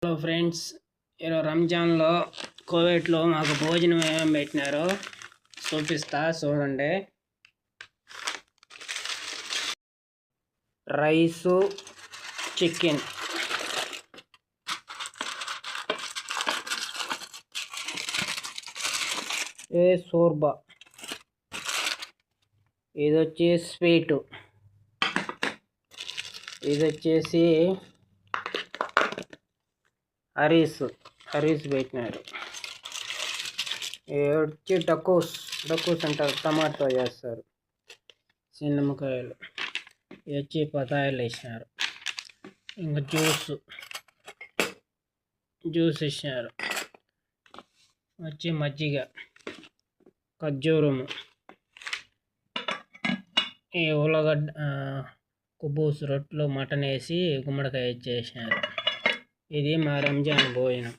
Hello friends, ఈరోజు రంజాన్లో కోవిడ్లో మాకు భోజనం ఏమేమి పెట్టినారో చూపిస్తా, చూడండి. రైసు, చికెన్, సోర్బా, ఇది వచ్చి స్వీటు, ఇది వచ్చేసి హరీస్ పెట్టినారు. ఇది వచ్చి డకోస్ అంటారు, టమాటో చేస్తారు, నిమ్మకాయలు. ఇది వచ్చి పతాయిలు వేసినారు. ఇంకా జ్యూస్ ఇచ్చినారు. వచ్చి మజ్జిగ, ఖర్జూరము, ఈ ఉల్లగడ్డ, కుబ్బూసు రొట్టెలు, మటన్ వేసి గుమ్మడికాయ ఇచ్చేసినారు. ఇది మా రంజాన్ భోజనం.